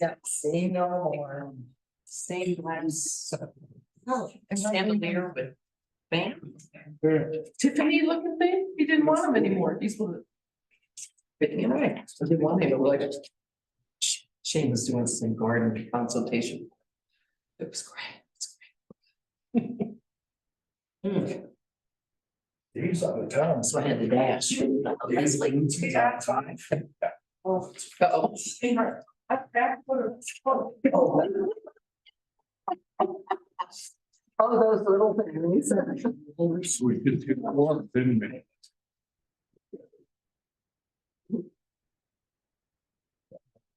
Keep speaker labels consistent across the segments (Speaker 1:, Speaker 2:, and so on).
Speaker 1: Yeah, say no more. Same lens. Oh, chandelier with bam. Tiffany looking thing, he didn't want him anymore, he's one. Tiffany and I, so they wanted him, like. Shane was doing some garden consultation. It was great.
Speaker 2: He's on the town.
Speaker 1: So I had to dash. Oh. Oh, those little things.
Speaker 2: We did get one, didn't we?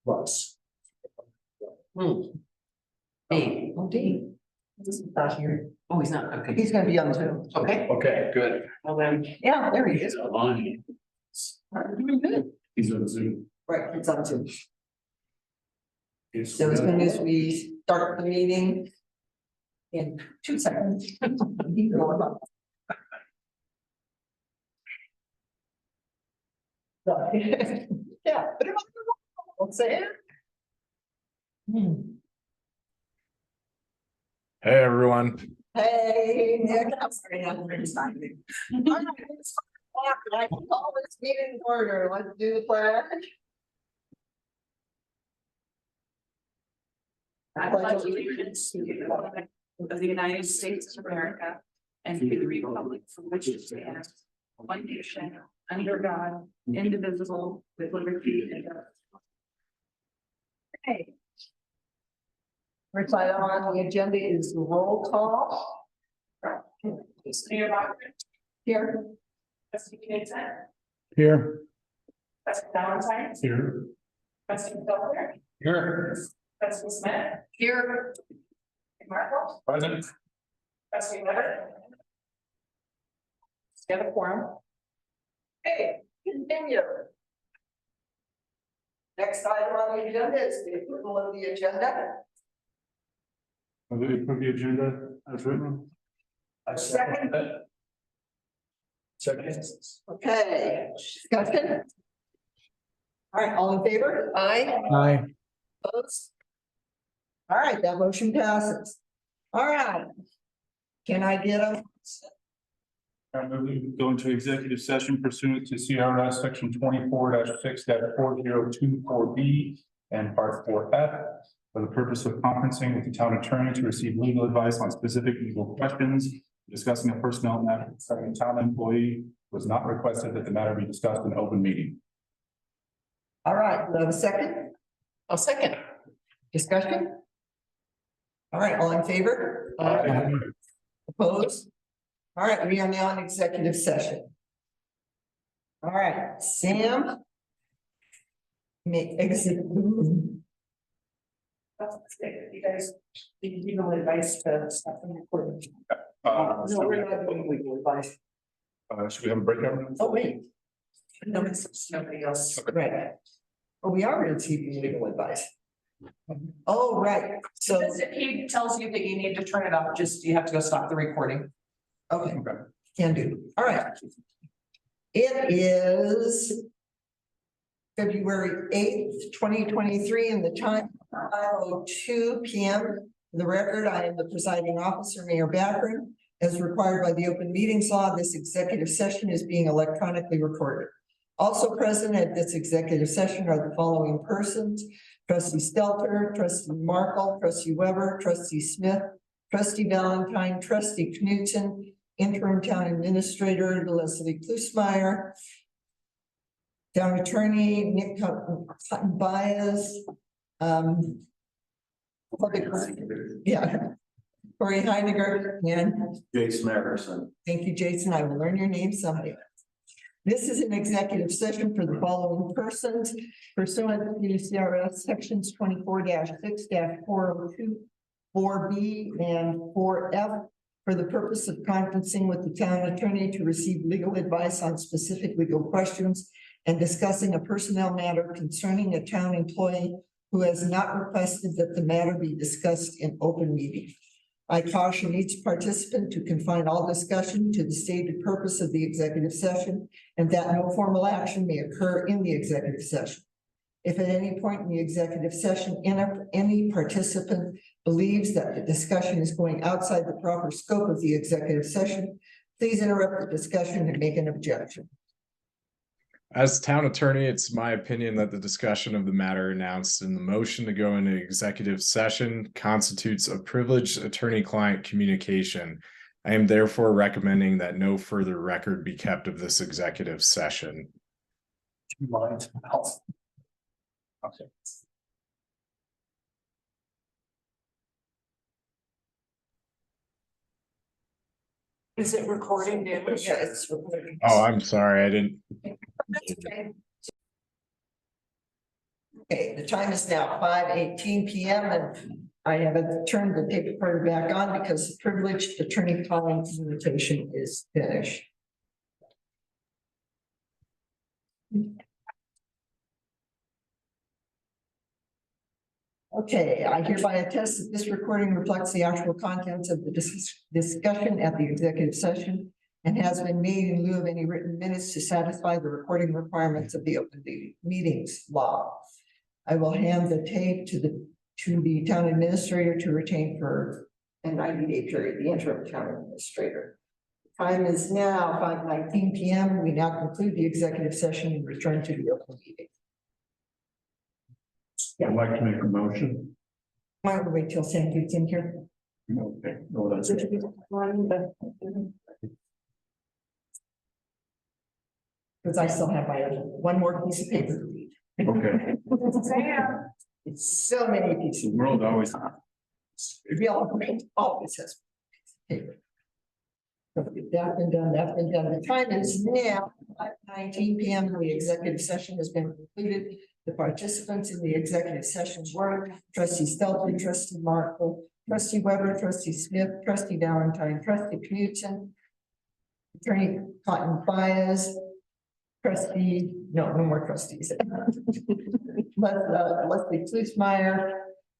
Speaker 2: Plus.
Speaker 1: Dave, oh Dave. He's not here. Oh, he's not, okay.
Speaker 3: He's gonna be on Zoom.
Speaker 1: Okay,
Speaker 2: Okay, good.
Speaker 1: well then, yeah, there he is.
Speaker 2: On.
Speaker 1: Doing good.
Speaker 2: He's on Zoom.
Speaker 3: Right, it's on Zoom.
Speaker 2: He's-
Speaker 3: So as soon as we start the meeting. In 2 seconds. He's going up. So, yeah, put him on the wall. Let's say it.
Speaker 2: Hey, everyone.
Speaker 3: Hey, Nick, I'm sorry, I'm very excited. All right, it's 5 o'clock, and I can call this meeting in order. Let's do the pledge.
Speaker 4: I pledge allegiance to the flag of the United States of America and to the republic for which it stands, one nation, under God, indivisible, with liberty and justice.
Speaker 3: Okay. First item on the agenda is the roll call.
Speaker 4: Mayor Roberts,
Speaker 3: Here.
Speaker 4: trustee Knudsen,
Speaker 2: Here.
Speaker 4: trustee Valentine,
Speaker 2: Here.
Speaker 4: trustee Filter,
Speaker 2: Here.
Speaker 4: trustee Smith,
Speaker 3: Here.
Speaker 4: Marco,
Speaker 2: Present.
Speaker 4: trustee Weber.
Speaker 3: Get a quorum. Okay, continue. Next item on the agenda is the approval of the agenda.
Speaker 2: Will you put the agenda as written? I
Speaker 3: second
Speaker 2: that. Second.
Speaker 3: Okay, discussion. All right, all in favor? Aye.
Speaker 2: Aye.
Speaker 3: Opposed? All right, that motion passes. All right. Can I get a?
Speaker 5: I move we go into executive session pursuant to CRS section 24-6-4024B and part 4F for the purpose of conferencing with the town attorney to receive legal advice on specific legal questions, discussing a personnel matter concerning a town employee was not requested that the matter be discussed in open meeting.
Speaker 3: All right, do I have a second?
Speaker 1: I'll second.
Speaker 3: Discussion? All right, all in favor? Opposed? All right, we are now in executive session. All right, Sam. May exit.
Speaker 4: You guys, legal advice to stuff in recording.
Speaker 3: No, we're not doing legal advice.
Speaker 5: Should we have a breakout?
Speaker 3: Oh, wait,
Speaker 4: Nobody else.
Speaker 3: right. Oh, we are receiving legal advice. Oh, right, so,
Speaker 1: If he tells you that you need to turn it off, just, you have to go stop the recording.
Speaker 3: okay,
Speaker 5: Okay.
Speaker 3: can do. All right. It is February 8th, 2023, and the time 5:02 p.m. For the record, I am the presiding officer, Mayor Backren. As required by the open meetings law, this executive session is being electronically recorded. Also present at this executive session are the following persons: trustee Stelter, trustee Markle, trustee Weber, trustee Smith, trustee Valentine, trustee Knudsen, interim town administrator Leslie Klusmeyer, town attorney Nick Cotton Bias, Corey Heidegger, and
Speaker 2: Jason Harrison.
Speaker 3: thank you, Jason. I will learn your name someday. This is an executive session for the following persons pursuant to CRS sections 24-6-402, 4B and 4F for the purpose of conferencing with the town attorney to receive legal advice on specific legal questions and discussing a personnel matter concerning a town employee who has not requested that the matter be discussed in open meeting. I caution each participant to confine all discussion to the stated purpose of the executive session and that no formal action may occur in the executive session. If at any point in the executive session, any participant believes that the discussion is going outside the proper scope of the executive session, please interrupt the discussion and make an objection.
Speaker 6: As town attorney, it's my opinion that the discussion of the matter announced in the motion to go into executive session constitutes a privileged attorney-client communication. I am therefore recommending that no further record be kept of this executive session.
Speaker 5: Okay.
Speaker 1: Is it recording damage?
Speaker 3: Yeah, it's recording.
Speaker 6: Oh, I'm sorry, I didn't.
Speaker 3: That's okay. Okay, the time is now 5:18 PM and I have turned the tape recorder back on because the privileged attorney-client communication is finished. Okay, I hereby attest that this recording reflects the actual contents of the discussion at the executive session and has been made in lieu of any written minutes to satisfy the recording requirements of the open meetings law. I will hand the tape to the town administrator to retain for a 90-day period, the interim town administrator. Time is now 5:19 PM. We now conclude the executive session and return to the open meeting.
Speaker 2: I'd like to make a motion.
Speaker 3: Why don't we wait till Sandy gets in here?
Speaker 2: Okay, no, that's it.
Speaker 3: Because I still have my other, one more piece of paper to read.
Speaker 2: Okay.
Speaker 3: It's so many
Speaker 2: The
Speaker 3: pieces.
Speaker 2: world always.
Speaker 3: We all always has paper. So that's been done, that's been done. The time is now 5:19 PM. The executive session has been concluded. The participants in the executive session were trustee Stelton, trustee Markle, trustee Weber, trustee Smith, trustee Valentine, trustee Knudsen, attorney Cotton Baez, trustee, no more trustees. Leslie Flusmeyer,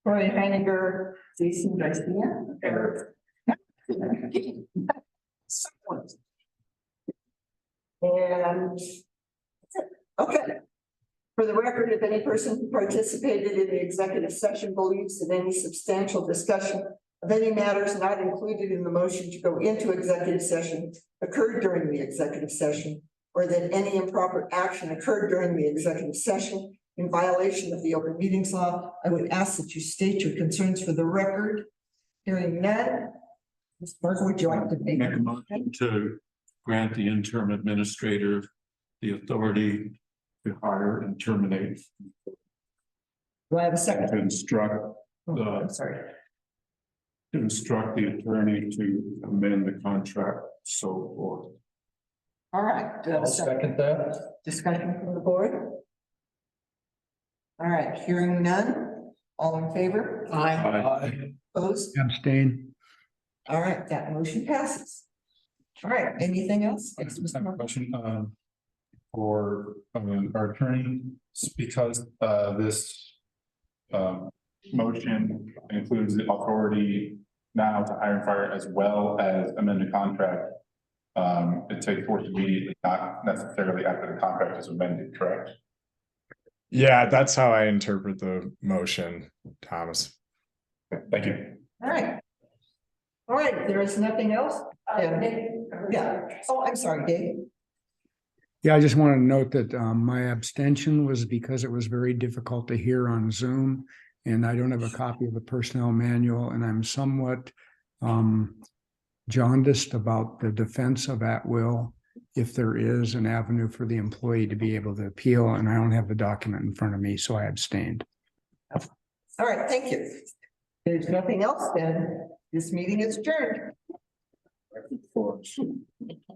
Speaker 3: Corey Heiniger, Jason Garcia. And okay. For the record, if any person who participated in the executive session believes that any substantial discussion of any matters not included in the motion to go into executive session occurred during the executive session, or that any improper action occurred during the executive session in violation of the open meetings law, I would ask that you state your concerns for the record. Hearing none. Mr. Mark, would you like to make?
Speaker 2: Make a motion to grant the interim administrator the authority to hire and terminate,
Speaker 3: Do I have a
Speaker 2: and
Speaker 3: second?
Speaker 2: to instruct,
Speaker 3: Oh, I'm sorry.
Speaker 2: to instruct the attorney to amend the contract, so forth.
Speaker 3: All right. Do I have a second?
Speaker 5: that.
Speaker 3: Discussion from the board? All right, hearing none, all in favor?
Speaker 2: Aye.
Speaker 3: Opposed?
Speaker 7: Abstain.
Speaker 3: All right, that motion passes. All right, anything else?
Speaker 5: I have a question, for, our attorney, because, this, motion includes the authority now to hire and fire as well as amend the contract. It takes force immediately, not necessarily after the contract is amended, correct?
Speaker 6: Yeah, that's how I interpret the motion, Thomas.
Speaker 5: Thank you.
Speaker 3: All right. All right, there is nothing else? Yeah. Oh, I'm sorry, Dave.
Speaker 7: Yeah, I just want to note that my abstention was because it was very difficult to hear on Zoom. And I don't have a copy of the personnel manual, and I'm somewhat jaundiced about the defense of at will, if there is an avenue for the employee to be able to appeal, and I don't have the document in front of me, so I abstained.
Speaker 3: All right, thank you. There's nothing else then. This meeting is adjourned.